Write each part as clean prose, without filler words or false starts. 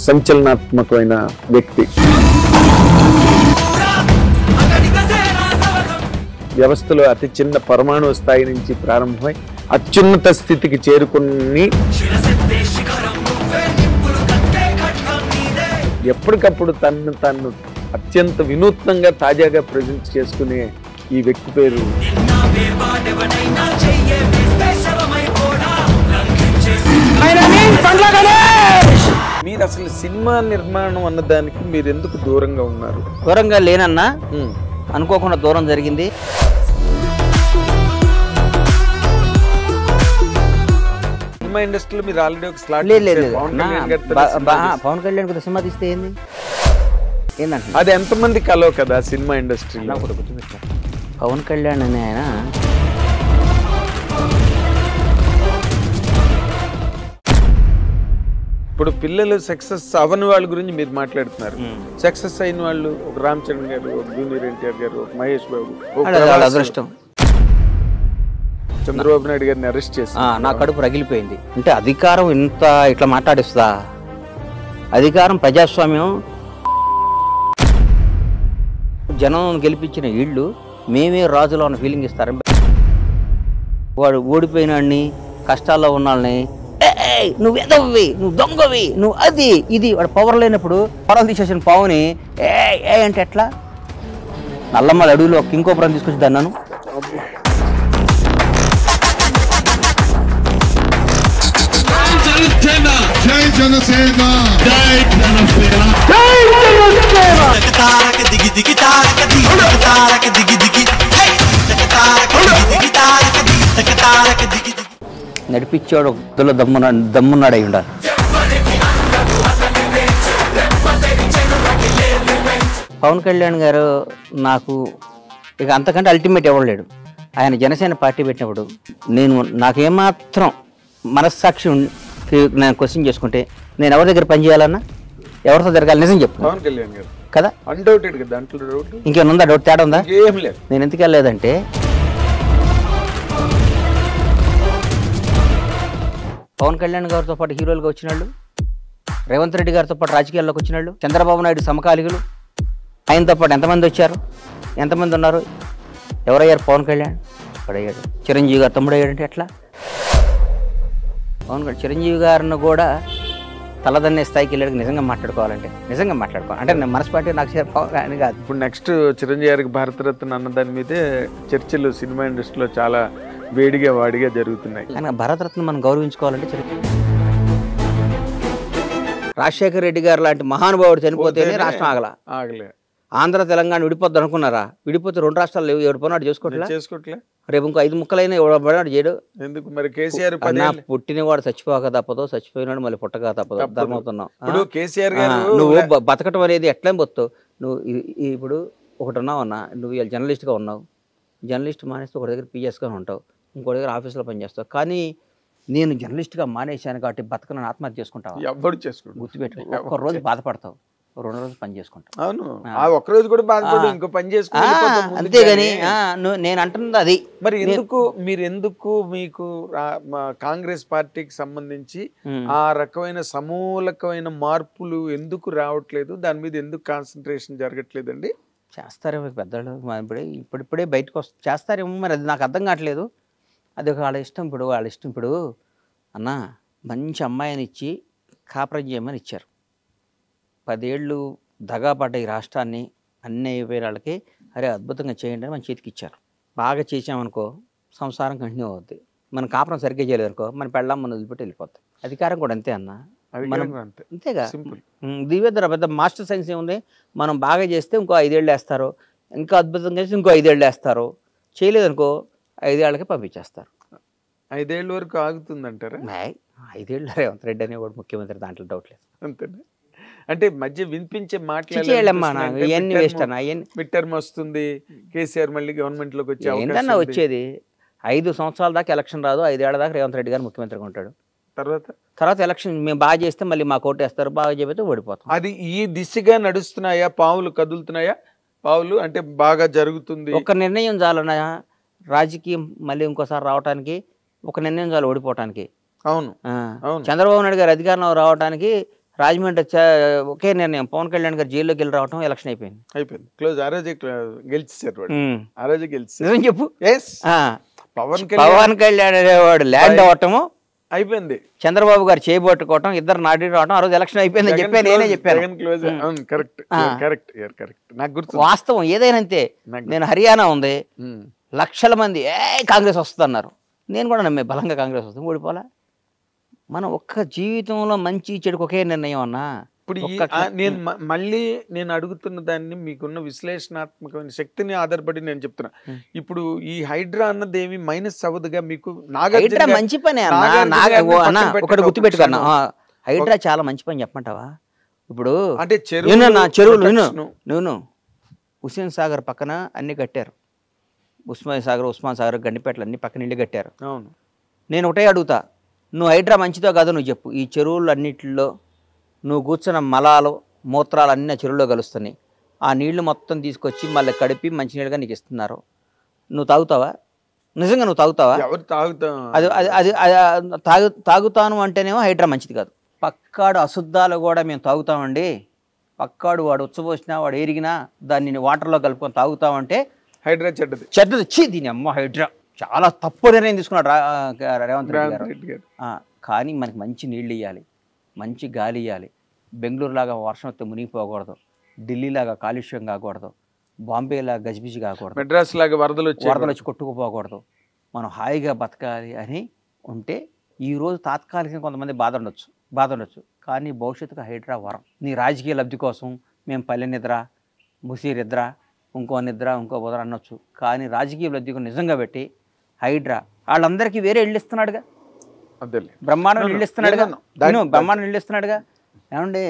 సంచలనాత్మకమైన వ్యక్తి. వ్యవస్థలో అతి చిన్న పరమాణు స్థాయి నుంచి ప్రారంభమై అత్యున్నత స్థితికి చేరుకుని ఎప్పటికప్పుడు తను అత్యంత వినూత్నంగా తాజాగా ప్రజెంట్ చేసుకునే ఈ వ్యక్తి పేరు మీరు అసలు సినిమా నిర్మాణం అన్నదానికి మీరు ఎందుకు దూరంగా ఉన్నారు? దూరంగా లేనన్నా అనుకోకుండా దూరం జరిగింది. సినిమా ఇండస్ట్రీలో మీరు ఆల్రెడీ ఒక స్లాట్ పవన్ కళ్యాణ్ కొద్ది సినిమా తీస్తే ఏంది ఏంటంటే అది ఎంతమంది కలో కదా సినిమా ఇండస్ట్రీలో. పవన్ కళ్యాణ్ అనే ఆయన ఇప్పుడు పిల్లలు సక్సెస్ అవని వాళ్ళ గురించి మీరు మాట్లాడుతున్నారు. సక్సెస్ అయిన వాళ్ళు ఒక రామ్ చరణ్ గారు, ఒక జూనియర్ ఎన్టీఆర్ గారు, ఒక మహేష్ బాబు, అదృష్టం. చంద్రబాబు నాయుడు గారిని అరెస్ట్ చేసి నా కడుపు రగిలిపోయింది. అంటే అధికారం ఇంత ఇట్లా మాట్లాడిస్తా, అధికారం ప్రజాస్వామ్యం, జనం గెలిపించిన వీళ్ళు మేమే రాజులో ఉన్న ఫీలింగ్ ఇస్తారు. వాడు ఓడిపోయిన వాడిని, కష్టాల్లో ఉన్న వాళ్ళని నువ్వు ఎదవి, నువ్వు దొంగవి, నువ్వు అది ఇది, వాడు పవర్ లేనప్పుడు పొరం తీసేసిన పావుని ఏ అంటే ఎట్లా? నల్లమ్మల అడవిలో ఇంకో పురం తీసుకొచ్చి దాన్నాను. నడిపించాడు ఒకలో దమ్మున్నాడు అయి ఉండాలి. పవన్ కళ్యాణ్ గారు నాకు ఇక అంతకంటే అల్టిమేట్ ఇవ్వలేడు. ఆయన జనసేన పార్టీ పెట్టినప్పుడు నాకేమాత్రం మనస్సాక్షి నేను క్వశ్చన్ చేసుకుంటే నేను ఎవరి దగ్గర పనిచేయాలన్నా, ఎవరితో జరగాలి నిజం చెప్పు. పవన్ కళ్యాణ్ గారు కదా, అన్డౌటెడ్ కదా, దాంట్లో డౌట్ ఇంకేమైనా ఉందా? డౌట్ తేడా ఉందా? ఏం లేదు. నేను ఎందుకు వెళ్ళలేదంటే పవన్ కళ్యాణ్ గారితో పాటు హీరోలుగా వచ్చిన వాళ్ళు, రేవంత్ రెడ్డి గారితో పాటు రాజకీయాల్లోకి వచ్చిన వాళ్ళు, చంద్రబాబు నాయుడు సమకాలికులు, ఆయనతో పాటు ఎంతమంది వచ్చారు, ఎంతమంది ఉన్నారు? ఎవరయ్యారు? పవన్ కళ్యాణ్ అయ్యాడు. చిరంజీవి గారు తమ్ముడు అయ్యాడంటే ఎట్లా? పవన్ కళ్యాణ్ చిరంజీవి గారిని కూడా తలదన్నే స్థాయికి వెళ్ళాడు. నిజంగా మాట్లాడుకోవాలి అంటే నేను మనస్పాటి నాకు పవన్ కాదు. ఇప్పుడు నెక్స్ట్ చిరంజీవి గారికి భారతరత్న అన్న దాని మీదే చర్చలు సినిమా ఇండస్ట్రీలో చాలా వేడిగా వాడిగా జరుగుతున్నాయి. కానీ భారతరత్న మనం గౌరవించుకోవాలంటే రాజశేఖర రెడ్డి గారు లాంటి మహానుభావుడు చనిపోతేనే రాష్ట్రం ఆగలే. ఆంధ్ర తెలంగాణ విడిపోద్ది అనుకున్నారా? విడిపోతే రెండు రాష్ట్రాలు ఎవరిపోయినాడు చేసుకోవట్లే. రేపు ఇంకో 5 ముక్కలైనా ఎవడబడినాడు చేయడు. ఎందుకు మరి? కేసీఆర్ పుట్టినవాడు చచ్చిపోక తప్పదు, చచ్చిపోయినాడు మళ్ళీ పుట్టక తప్పదు. అర్థమవుతున్నావు? ఇప్పుడు కేసీఆర్ గారు నువ్వు బతకటం అనేది ఎట్లా బతుతావు? నువ్వు ఇప్పుడు ఒకటి ఉన్నావు అన్న, నువ్వు జర్నలిస్ట్గా ఉన్నావు, జర్నలిస్ట్ మానేస్తే ఒక దగ్గర పిఎస్గా ఉంటావు, ఇంకో దగ్గర ఆఫీస్లో పనిచేస్తావు. కానీ నేను జర్నలిస్ట్గా మానేశాను కాబట్టి బతకను ఆత్మహత్య చేసుకుంటావు. ఎవరు చేసుకుంటావు? గుర్తుపెట్టు. ఒక్క రోజు బాధపడతావు, 2 రోజులు పని చేసుకుంటావు. అవును, ఒక్క రోజు కూడా బాధపడు, ఇంకో పని చేసుకుంటా. అంతేగాని నేను అంటున్నది అది. మరి ఎందుకు మీకు కాంగ్రెస్ పార్టీకి సంబంధించి ఆ రకమైన సమూలకమైన మార్పులు ఎందుకు రావట్లేదు? దాని మీద ఎందుకు కాన్సన్ట్రేషన్ జరగట్లేదండి? చేస్తారేమో పెద్దలు, ఇప్పుడిప్పుడే బయటకు చేస్తారేమో, మరి అది నాకు అర్థం కావట్లేదు. అది వాళ్ళ ఇష్టం. వాళ్ళ ఇష్టం. ఇప్పుడు అన్న మంచి అమ్మాయిని ఇచ్చి కాపురం చేయమని ఇచ్చారు. 10 ఏళ్ళు దగాపడ్డ ఈ రాష్ట్రాన్ని అన్నీ అయిపోయిన వాళ్ళకి అరే అద్భుతంగా చేయండి అని మన చేతికి ఇచ్చారు. బాగా చేసామనుకో సంసారం కంటిన్యూ అవుద్ది. మన కాపురం సరిగ్గా చేయలేదు అనుకో మన పెళ్ళాం మన వదిలిపెట్టి వెళ్ళిపోతాయి. అధికారం కూడా అంతే అన్న, అంతేగా. దివ్యధర పెద్ద మాస్టర్ సైన్స్ ఏముంది? మనం బాగా చేస్తే ఇంకో 5 ఏళ్ళు వేస్తారు, ఇంకా అద్భుతంగా చేస్తే ఇంకో 5 ఏళ్ళు వేస్తారు, చేయలేదనుకో 5 ఏళ్ళకి పంపించేస్తారు. 5 ఏళ్ళ వరకు ఆగుతుందంటారా? 5 ఏళ్ళు రేవంత్ రెడ్డి అనేవాడు ముఖ్యమంత్రి, దాంట్లో డౌట్ లేదు. అంతేనా? అంటే మధ్య వినిపించే మాటలు మిడ్ టర్మ్ వస్తుంది, కేసీఆర్ మళ్ళీ గవర్నమెంట్ లోకి వచ్చే ఏంటన్నా వచ్చేది? 5 సంవత్సరాల దాకా ఎలక్షన్ రాదు, 5 ఏళ్ల దాకా రేవంత్ రెడ్డి గారు ముఖ్యమంత్రిగా ఉంటాడు. తర్వాత ఎలక్షన్ మేము బాగా చేస్తే మళ్ళీ మాకు ఓటేస్తారు, బాగా చెబితే ఓడిపోతాం. అది ఈ దిశగా నడుస్తున్నాయా? పావులు కదులుతున్నాయా? పావులు అంటే బాగా జరుగుతుంది. ఒక నిర్ణయం చాలన్నా రాజకీయం మళ్ళీ ఇంకోసారి రావడానికి, ఒక నిర్ణయం చాలు ఓడిపోవటానికి. అవును, చంద్రబాబు నాయుడు గారు అధికారంలో రావడానికి రాజమండ్రి ఒకే నిర్ణయం, పవన్ కళ్యాణ్ గారు జైల్లోకి వెళ్ళి రావటం, ఎలక్షన్ అయిపోయింది. క్లోజ్. ఆ రోజే గెలిచారు వాడు. ఆ రోజే గెలిచారు. నిజం చెప్పు. ఎస్, పవన్ కళ్యాణ్ అనేవాడు ల్యాండ్ అవటము అయిపోయింది, చంద్రబాబు గారు చేయబట్టుకోవటం, ఇద్దరు నాటి రావటం, ఆ రోజు ఎలక్షన్ అయిపోయిందని చెప్పి నేనే చెప్పాను. కరెక్ట్. నాకు గుర్తు. వాస్తవం ఏదైనా అంతే. నేను హర్యానా ఉంది, లక్షల మంది కాంగ్రెస్ వస్తుంది అన్నారు, నేను కూడా నమ్మే బలంగా కాంగ్రెస్ వస్తుంది, ఓడిపోలా. మనం ఒక్క జీవితంలో మంచి చెడుకు ఒకే నిర్ణయం అన్నా. ఇప్పుడు నేను మళ్ళీ నేను అడుగుతున్న దాన్ని మీకున్న విశ్లేషణాత్మకమైన శక్తిని ఆధారపడి నేను చెప్తున్నా. ఇప్పుడు ఈ హైడ్రా అన్నది ఏమి మైనస్ అవ్వదుగా మీకు? హైడ్రా మంచి పని అన్న, ఒకటి గుర్తుపెట్టుకున్నా, హైడ్రా చాలా మంచి పని చెప్పమంటావా? ఇప్పుడు అంటే చెరువులు నేను హుస్సేన్ సాగర్ పక్కన అన్ని కట్టారు, ఉస్మాన్ సాగర్ గండిపేటలు అన్ని పక్కన ఇల్లు కట్టారు. అవును. నేను ఒకటే అడుగుతా, నువ్వు హైడ్రా మంచిదో కాదో నువ్వు చెప్పు. ఈ చెరువులు అన్నిటిలో నువ్వు కూర్చున్న మలాలు మూత్రాలు అన్నీ చెరువులో కలుస్తున్నాయి, ఆ నీళ్లు మొత్తం తీసుకొచ్చి మళ్ళీ కడిపి మంచినీళ్ళుగా నీకు ఇస్తున్నారు, నువ్వు తాగుతావా? నిజంగా నువ్వు తాగుతావా? అది తాగుతాను అంటేనేమో హైడ్రా మంచిది కాదు. పక్కాడు అశుద్ధాలు కూడా మేము తాగుతామండి, పక్కాడు వాడు ఉచ్చబోసినా వాడు ఎరిగినా దాన్ని వాటర్లో కలుపుకొని తాగుతామంటే హైడ్రా చెడ్డది. చెడ్డది దీని అమ్మ హైడ్రా చాలా తప్పు నిర్ణయం తీసుకున్నాడు రేవంత్ రెడ్డి గారు. కానీ మనకి మంచి నీళ్ళు ఇవ్వాలి, మంచి గాలి ఇవ్వాలి. బెంగళూరు లాగా వర్షం వస్తే మునిగిపోకూడదు, ఢిల్లీ లాగా కాలుష్యం కాకూడదు, బాంబే లాగా గజిబిజి కాకూడదు, మెడ్రాస్ లాగా వరదలు వచ్చి కొట్టుకుపోకూడదు, మనం హాయిగా బతకాలి అని ఉంటే ఈరోజు తాత్కాలికంగా కొంతమంది బాధ ఉండొచ్చు, కానీ భవిష్యత్తుకు హైడ్రా వరం. నీ రాజకీయ లబ్ధి కోసం మేము పల్లె నిద్ర, ముసీర్ నిద్ర, ఇంకో బుధర అనొచ్చు, కానీ రాజకీయ లబ్ధికి నిజంగా పెట్టి హైడ్రా వాళ్ళందరికీ వేరే ఇళ్ళు ఇస్తున్నాడుగా, బ్రహ్మాండం ఇళ్ళు ఇస్తున్నాడుగా, బ్రహ్మాండం ఇళ్ళు ఇస్తున్నాడుగా. ఏమంటే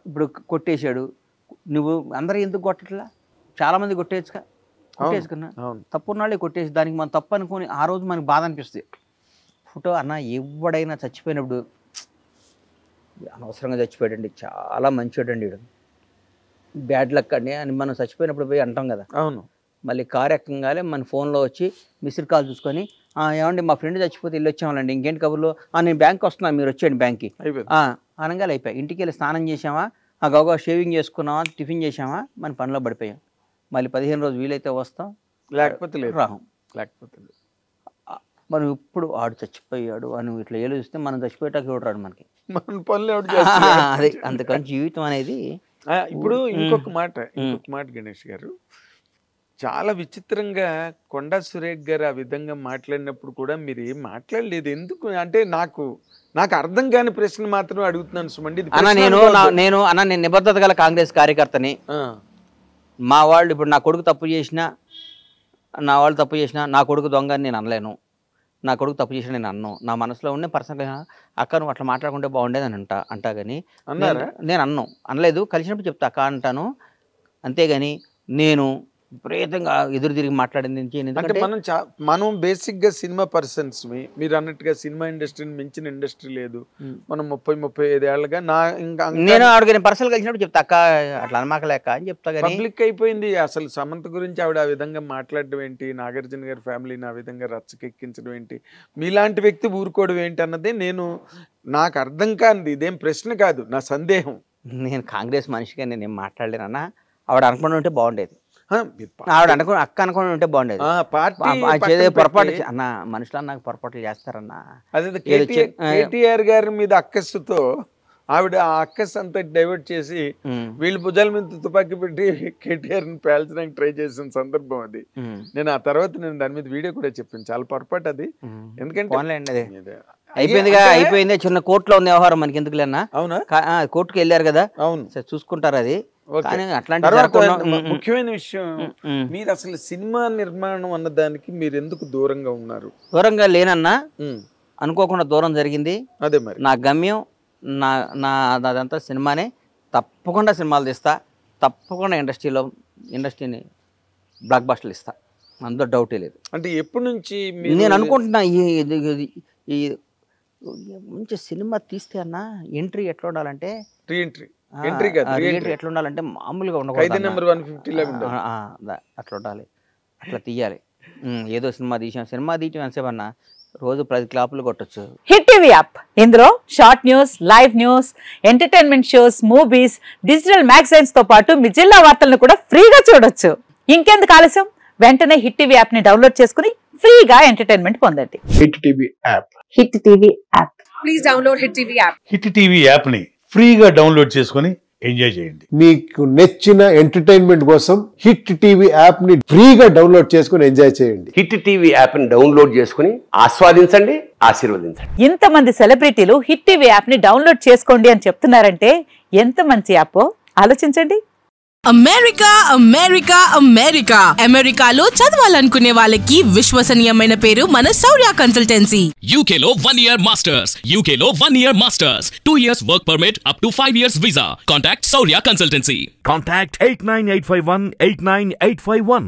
ఇప్పుడు కొట్టేశాడు, నువ్వు అందరూ ఎందుకు కొట్టట్లా? చాలామంది కొట్టేసుకున్నా తప్పున్నాళ్ళే కొట్టేసి దానికి మనం తప్పు అనుకొని ఆ రోజు మనకి బాధ అనిపిస్తుంది. ఫోటో అన్న ఎవడైనా చచ్చిపోయినప్పుడు అనవసరంగా చచ్చిపోయాడండి, చాలా మంచివాడండి వీడు, బ్యాడ్ లక్ అండి అని మనం చచ్చిపోయినప్పుడు పోయి అంటాం కదా. అవును. మళ్ళీ కారు ఎక్కగానే మన ఫోన్లో వచ్చి మిస్డ్ కాల్ చూసుకొని, ఏమండి మా ఫ్రెండ్ చచ్చిపోతే ఇల్లు వచ్చామండి, ఇంకేంటి కబుర్లో, నేను బ్యాంక్ వస్తున్నాను మీరు వచ్చేయండి బ్యాంక్కి అనగానే అయిపోయాయి. ఇంటికి వెళ్ళి స్నానం చేసామా, గౌగా షేవింగ్ చేసుకున్నామా, టిఫిన్ చేసామా, మన పనిలో పడిపోయాం. మళ్ళీ 15 రోజు వీలైతే వస్తాం, లేకపోతే రాహం. మనం ఇప్పుడు ఆడు చచ్చిపోయాడు అని ఇట్లా ఏలు చూస్తే మనం చచ్చిపోయేటాకి చూడరాడు మనకి, మన పనులు అదే. అందుకని జీవితం అనేది. ఇప్పుడు ఇంకొక మాట గణేష్ గారు, చాలా విచిత్రంగా కొండా సురేఖ్ గారు ఆ విధంగా మాట్లాడినప్పుడు కూడా మీరు ఏం మాట్లాడలేదు ఎందుకు అంటే నాకు అర్థం కాని ప్రశ్న మాత్రం అడుగుతున్నాను సుమండి. నేను నిబద్ధత గల కాంగ్రెస్ కార్యకర్తని. మా వాళ్ళు ఇప్పుడు నా కొడుకు తప్పు చేసినా, నా కొడుకు దొంగ అని నేను అనలేను, నా కొడుకు తప్పు చేసినా నేను అన్నాను. నా మనసులో ఉండే పర్సనల్గా అక్క నువ్వు అట్లా మాట్లాడుకుంటే బాగుండేది అని అంటా కానీ నేను అనలేదు. కలిసినప్పుడు చెప్తా అక్క అంటాను, అంతేగాని నేను విపరీతంగా ఎదురు తిరిగి మాట్లాడింది. అంటే మనం బేసిక్ గా సినిమా పర్సన్స్, మీరు అన్నట్టుగా సినిమా ఇండస్ట్రీని మించిన ఇండస్ట్రీ లేదు. మనం 30-35 ఏళ్ళగా నేను అడిగిన పర్సనల్ కలిసినప్పుడు చెప్తా అక్క అట్లా అనమాకలేక అని చెప్తా. పబ్లిక్ అయిపోయింది అసలు సమంత గురించి ఆవిడ ఆ విధంగా మాట్లాడడం ఏంటి, నాగార్జున గారి ఫ్యామిలీని ఆ విధంగా రచ్చకెక్కించడం ఏంటి, మీలాంటి వ్యక్తి ఊరుకోవడం ఏంటి అన్నదే నాకు అర్థం కానిది. ఇదేం ప్రశ్న కాదు, నా సందేహం. నేను కాంగ్రెస్ మనిషిగా నేను ఏం మాట్లాడలేనన్నా, ఆవిడ అనుకుని ఉంటే బాగుండేది, ఆవిడ అక్క అనుకుని ఉంటే బాగుండేది. పొరపాటు అన్న మనుషులు నాకు పొరపాట్లు చేస్తారన్నా. అదే కేటీఆర్ గారి మీద అక్కస్సుతో ఆవిడ ఆ అక్కస్ అంతా డైవర్ట్ చేసి వీళ్ళు భుజాల మీద తుపాకీ పెట్టి కేటీఆర్ ని పేల్చడానికి ట్రై చేసిన సందర్భం అది. నేను ఆ తర్వాత దాని మీద వీడియో కూడా చెప్పాను, చాలా పొరపాటు అది. ఎందుకంటే అయిపోయింది, చిన్న కోర్టులో ఉంది వ్యవహారం, మనకి ఎందుకు లేనా. అవునా, కోర్టుకు వెళ్ళారు కదా, అవును చూసుకుంటారు అది. ముఖ్యమైన విషయం, మీరు అసలు సినిమా నిర్మాణం అన్న దానికి మీరు ఎందుకు దూరంగా ఉన్నారు? దూరంగా లేనన్నా, అనుకోకుండా దూరం జరిగింది. అదే మరి నా గమ్యం, నాదంతా సినిమానే. తప్పకుండా సినిమాలు తీస్తా, తప్పకుండా ఇండస్ట్రీని బ్లాక్ బస్టర్లు ఇస్తా, అందులో డౌటే లేదు. అంటే ఎప్పటి నుంచి నేను అనుకుంటున్నా ఈ మంచి సినిమా తీస్తే అన్న ఎంట్రీ ఎట్లా ఉండాలంటే, రీఎంట్రీ ఎట్లా ఉండాలంటే మామూలుగా ఉండకూడదు, అట్లా ఉండాలి, అట్లా తీయాలి. ఏదో సినిమా తీసాం ఎంతసేపు అన్నా రోజు 10 క్లాపులు కొట్టచ్చు. హిట్ టీవీ యాప్, ఇందులో short news, live news, entertainment shows, movies, digital magazines తో పాటు మీ జిల్లా వార్తలను కూడా ఫ్రీగా చూడొచ్చు. ఇంకెందుకు ఆలస్యం, వెంటనే హిట్ టీవీ యాప్ ని డౌన్లోడ్ చేసుకుని ఫ్రీగా ఎంటర్టైన్మెంట్ పొందండి. Hit TV app. Hit TV app. Please download hit TV app. Hit TV app ని ఫ్రీగా డౌన్లోడ్ చేసుకొని ఎంజాయ్ చేయండి. మీకు నచ్చిన ఎంటర్టైన్మెంట్ కోసం హిట్ టీవీ యాప్ ని ఫ్రీగా డౌన్లోడ్ చేసుకుని ఎంజాయ్ చేయండి. హిట్ టీవీ యాప్ ని డౌన్లోడ్ చేసుకుని ఆస్వాదించండి, ఆశీర్వదించండి. ఇంతమంది సెలబ్రిటీలు హిట్ టీవీ యాప్ ని డౌన్లోడ్ చేసుకోండి అని చెప్తున్నారంటే ఎంత మంచి యాప్ ఆలోచించండి. అమెరికా అమెరికా అమెరికా అమెరికాలో చదవాలనుకునే వాళ్ళకి విశ్వసనీయమైన పేరు మన శౌర్య కన్సల్టెన్సీ. UK లో 1 year masters, UK లో 1 year masters, 2 years work permit up to 5 years visa. Contact Saurya Consultancy. Contact 89851 89851.